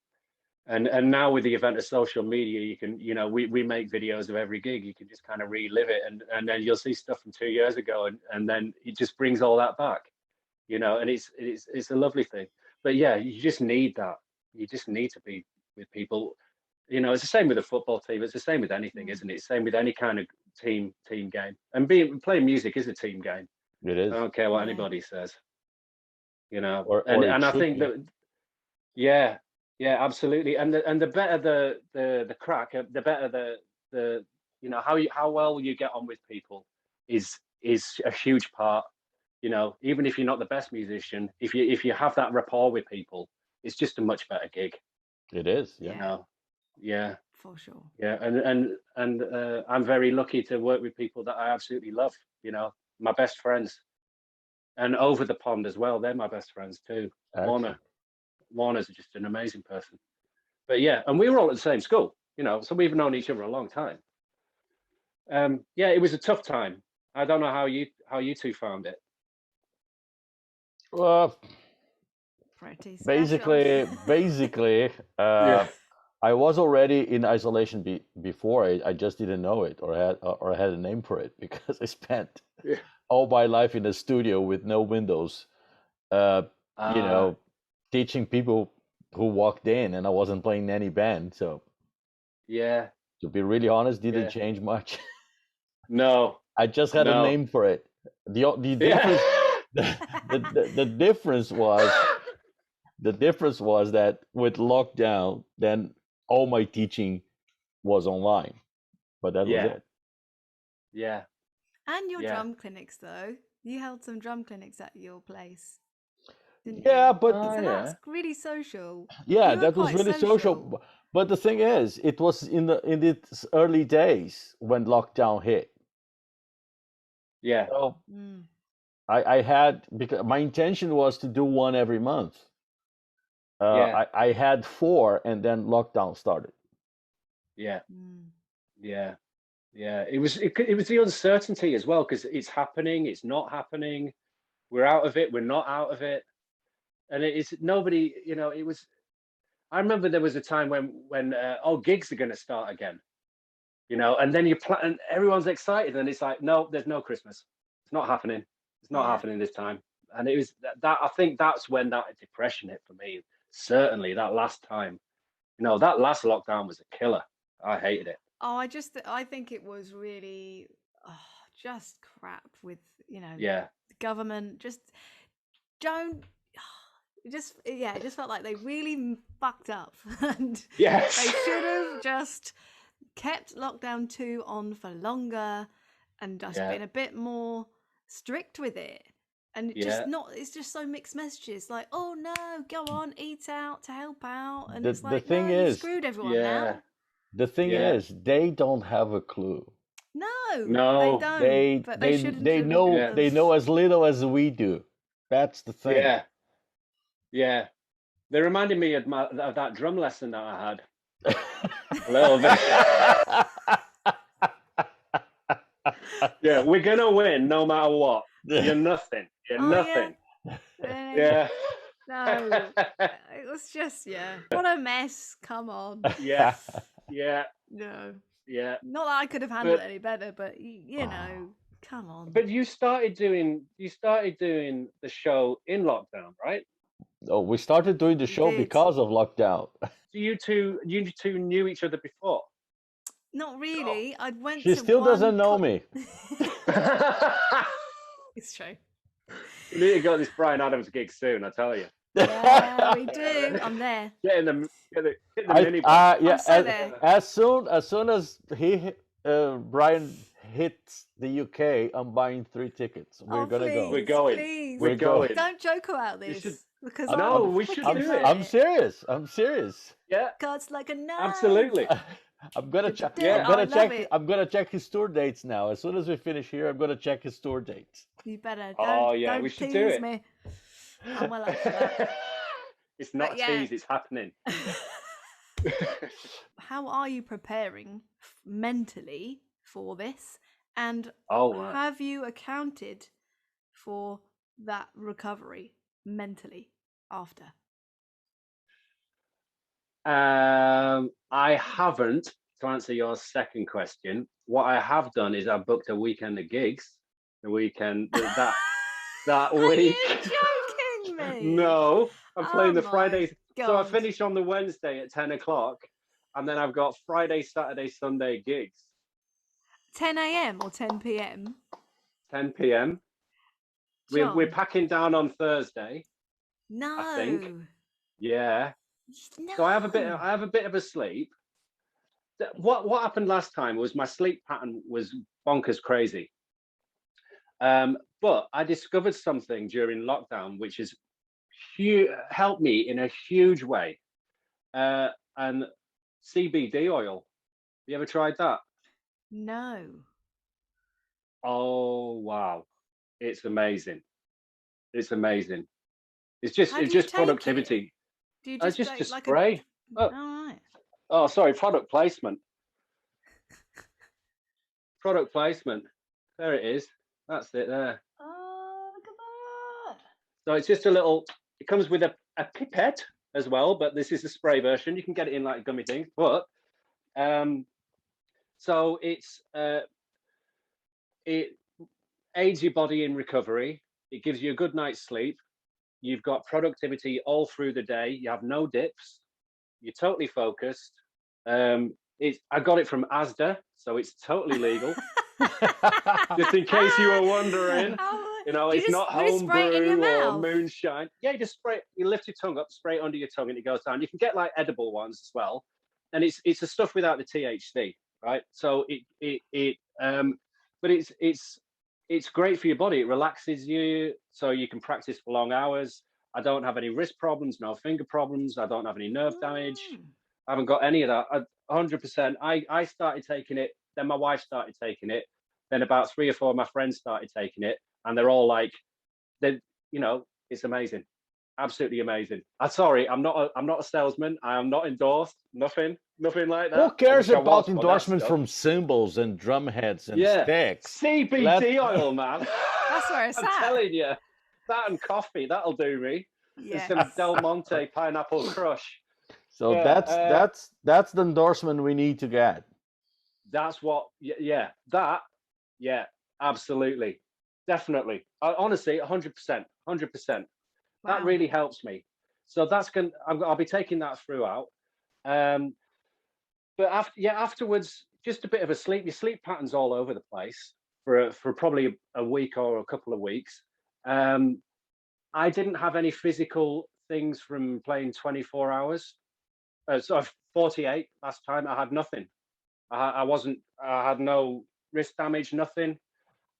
S1: And now with the event of social media, you can, you know, we make videos of every gig. You can just kind of relive it, and then you'll see stuff from 2 years ago, and then it just brings all that back, you know. And it's a lovely thing. But yeah, you just need that. You just need to be with people. You know, it's the same with a football team. It's the same with anything, isn't it? Same with any kind of team game. And playing music is a team game.
S2: It
S1: I
S2: is,
S1: don't care what
S3: Yeah.
S1: anybody says, you know.
S2: or it
S1: And I
S2: should
S1: think
S2: be.
S1: that, yeah, yeah, absolutely. And the better the crack, the better the you know, how well you get on with people is a huge part. You know, even if you're not the best musician, if you have that rapport with people, it's just a much better gig.
S2: It is,
S1: You
S2: yeah.
S3: Yeah,
S1: know, yeah,
S3: for sure.
S1: yeah. And I'm very lucky to work with people that I absolutely love. You know, my best friends, and over the pond as well. They're my best friends too.
S2: Excellent.
S1: Warner's just an amazing person. But yeah, and we were all at the same school, you know, so we've known each other a long time. Yeah, it was a tough time. I don't know how you two found it.
S2: Well,
S3: Pretty special.
S2: basically,
S1: Yeah,
S2: I was already in isolation before. I just didn't know it, or had a name for it, because I spent
S1: yeah.
S2: all my life in a studio with no windows. Uh, you
S1: Ah,
S2: know, teaching people who walked in, and I wasn't playing any band. So
S1: yeah,
S2: to be really honest, didn't
S1: yeah.
S2: change much.
S1: No,
S2: I just had a
S1: no.
S2: name for it. The
S1: Yeah.
S2: difference the difference was that with lockdown, then all my teaching was online, but that was
S1: Yeah,
S2: it.
S1: yeah,
S3: And your
S1: yeah.
S3: drum clinics, though. You held some drum clinics at your place, didn't
S2: Yeah,
S3: you?
S2: but
S1: Oh
S3: So that's
S1: yeah,
S3: really social.
S2: yeah,
S3: You were
S2: that was
S3: quite
S2: really social.
S3: social.
S2: But the thing is, it was in its early days when lockdown hit.
S1: yeah,
S2: So
S3: Mm.
S2: I had, because my intention was to do one every month.
S1: yeah,
S2: I had four, and then lockdown started.
S1: yeah,
S3: Mm.
S1: yeah, yeah. It was the uncertainty as well, because it's happening, it's not happening. We're out of it, we're not out of it, and it is nobody. You know, it was. I remember there was a time when gigs are going to start again, you know, and then you plan, and everyone's excited, and it's like, no, there's no Christmas. It's not happening. It's not
S3: Yeah.
S1: happening this time. And it was that I think that's when that depression hit for me. Certainly, that last time, you know, that last lockdown was a killer. I hated it.
S3: Oh, I think it was really just crap with,
S1: Yeah,
S3: the government. Just don't. It just felt like they really fucked up, and
S1: yes,
S3: they should have just kept lockdown 2 on for longer and just
S1: yeah,
S3: been a bit more strict with it. And
S1: yeah,
S3: it's just so mixed messages, like, oh no, go on, eat out to help out. And
S2: The
S3: it's
S2: the
S3: like,
S2: thing
S3: no, you've
S2: is,
S3: screwed everyone
S1: yeah,
S3: now.
S2: the thing
S1: yeah.
S2: is, they don't have a clue.
S3: No, they
S1: No,
S3: don't, but they shouldn't
S1: yeah,
S2: They know as little as we do. That's the thing.
S1: yeah, yeah. They reminded me of that drum lesson that I had a little bit. Yeah, we're gonna win no matter what. You're nothing. You're
S3: Oh yeah,
S1: nothing.
S3: really?
S1: Yeah.
S3: No, it was just, what a mess. Come on.
S1: Yeah. Yeah.
S3: No,
S1: Yeah.
S3: not that I could have handled it
S1: But
S3: any better, but come on.
S1: but you started doing the show in lockdown, right?
S2: Oh, we started doing the
S3: We
S2: show
S3: did.
S2: because of lockdown.
S1: So you two knew each other before.
S3: Not really. I went
S2: She
S3: to
S2: still
S3: one.
S2: doesn't know me.
S3: It's true.
S1: We need to go to this Brian Adams gig soon, I tell you.
S3: Yeah, we do. I'm there.
S1: Get the minibus.
S2: Yeah,
S3: I'm so there.
S2: as soon as Brian hits the UK, I'm buying 3 tickets. We're
S3: Oh,
S2: gonna go.
S3: please,
S1: We're going.
S3: please.
S1: We're going.
S3: Don't joke about
S1: You
S3: this
S1: should.
S3: because
S1: No,
S3: I'm
S1: we should
S3: wicked
S1: do
S3: about
S1: it.
S2: I'm serious. I'm serious.
S1: Yeah,
S3: Cuts like a knife.
S1: absolutely.
S2: I'm gonna check.
S1: Yeah.
S2: I'm gonna
S3: love
S2: check.
S3: it.
S2: I'm gonna check his tour dates now. As soon as we finish here, I'm gonna check his tour dates.
S3: You better
S1: Oh
S3: don't
S1: yeah, we
S3: don't
S1: should do
S3: tease
S1: it.
S3: me. I'm well up for that.
S1: It's not
S3: But
S1: a tease, it's happening.
S3: How are you preparing mentally for this? And
S1: Oh,
S3: have you accounted for that recovery mentally after?
S1: I haven't. To answer your second question, what I have done is I've booked a weekend of gigs. The weekend that
S3: Are
S1: week.
S3: you joking me?
S1: No, I'm playing the
S3: Oh my
S1: Friday. So I
S3: God.
S1: finish on the Wednesday at 10 o'clock, and then I've got Friday, Saturday, Sunday gigs.
S3: 10 a.m. or 10 p.m.?
S1: 10 p.m. We're packing down on Thursday.
S3: No.
S1: I think. Yeah.
S3: No.
S1: So I have a bit of a sleep. What happened last time was my sleep pattern was bonkers crazy. But I discovered something during lockdown which has helped me in a huge way. And CBD oil. You ever tried that?
S3: No.
S1: Oh wow, it's amazing. It's amazing. It's
S3: How do you
S1: just
S3: take
S1: productivity.
S3: it? Do you
S1: Just
S3: just
S1: to
S3: take like
S1: spray.
S3: All right.
S1: Oh, sorry, product placement. Product placement. There it is. That's it there.
S3: Oh, look at that.
S1: So it's just a little. It comes with a pipette as well, but this is the spray version. You can get it in like gummy things, but so it aids your body in recovery. It gives you a good night's sleep. You've got productivity all through the day. You have no dips. You're totally focused. I got it from Asda, so it's totally legal. Just in case you were wondering, it's not homebrew or moonshine. Yeah, you just spray it. You lift your tongue up, spray it under your tongue, and it goes down. You can get like edible ones as well, and it's the stuff without the THC, right? So but it's great for your body. It relaxes you, so you can practice for long hours. I don't have any wrist problems, no finger problems. I don't have any nerve damage. I haven't got any of that. 100%. I started taking it, then my wife started taking it, then about 3 or 4 of my friends started taking it, and they're all like, it's amazing, absolutely amazing. I'm sorry, I'm not a salesman. I am not endorsed. Nothing like that.
S2: Who cares about endorsements from cymbals and drum heads and sticks?
S1: CBD oil, man.
S3: That's where it's
S1: I'm telling you, that and coffee, that'll do me.
S3: Yes.
S1: Some Del Monte pineapple crush.
S2: So that's the endorsement we need to get.
S1: That's what, absolutely, definitely. Honestly, 100%. Wow. That really helps me. So I'll be taking that throughout. But afterwards, just a bit of a sleep. Your sleep pattern's all over the place for probably a week or a couple of weeks. I didn't have any physical things from playing 24 hours. So 48 last time. I had nothing. I had no wrist damage, nothing.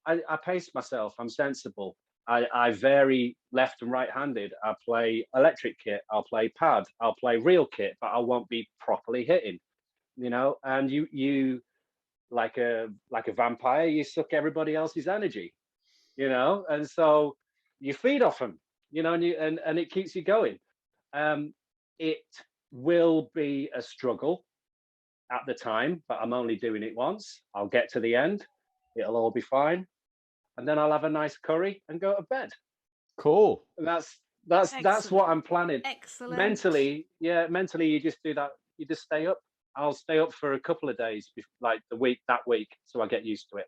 S1: I paced myself. I'm sensible. I vary left and right-handed. I play electric kit. I'll play pad. I'll play real kit, but I won't be properly hitting. And you like a vampire, you suck everybody else's energy. And so you feed off them. And it keeps you going. It will be a struggle at the time, but I'm only doing it once. I'll get to the end. It'll all be fine. And then I'll have a nice curry and go to bed.
S2: Cool.
S1: And that's what I'm planning.
S3: Excellent.
S1: Mentally, you just do that. You just stay up. I'll stay up for a couple of days, like that week, so I get used to it.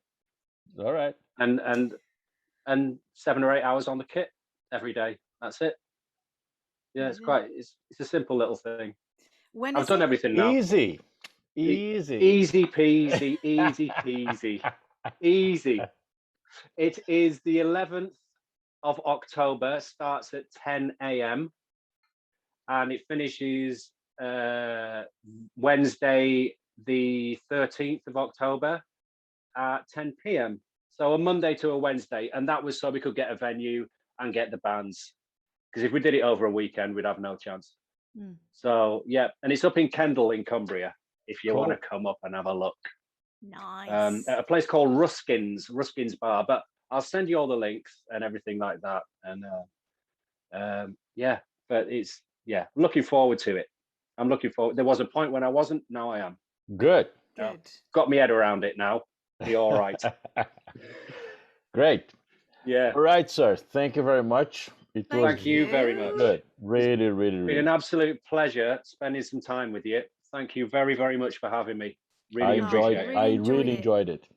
S2: All right.
S1: And 7 or 8 hours on the kit every day. That's it. Yeah, it's a simple little thing. I've done everything now.
S2: Easy
S1: peasy, easy peasy, easy. It is the 11th of October, starts at 10 a.m. and it finishes Wednesday, the 13th of October at 10 p.m. So a Monday to a Wednesday. And that was so we could get a venue and get the bands. Because if we did it over a weekend, we'd have no chance. So, yeah. And it's up in Kendal in Cumbria. if you
S2: Cool.
S1: want to come up and have a look.
S3: Nice.
S1: At a place called Ruskin's Bar, but I'll send you all the links and everything like that. And yeah, but it's looking forward to it. I'm looking forward. There was a point when I wasn't. Now I am.
S2: Good.
S3: Good.
S1: Got my head around it now. Be all right.
S2: Great.
S1: Yeah.
S2: All right, sir. Thank you very much. It was
S1: Thank you very much.
S2: good. Really,
S1: It's
S2: really,
S1: been
S2: really.
S1: an absolute pleasure spending some time with you. Thank you very, very much for having me.
S2: I
S1: Really appreciate
S2: enjoyed.
S1: it.
S2: I
S3: Really enjoyed
S2: really
S3: it.
S2: enjoyed it.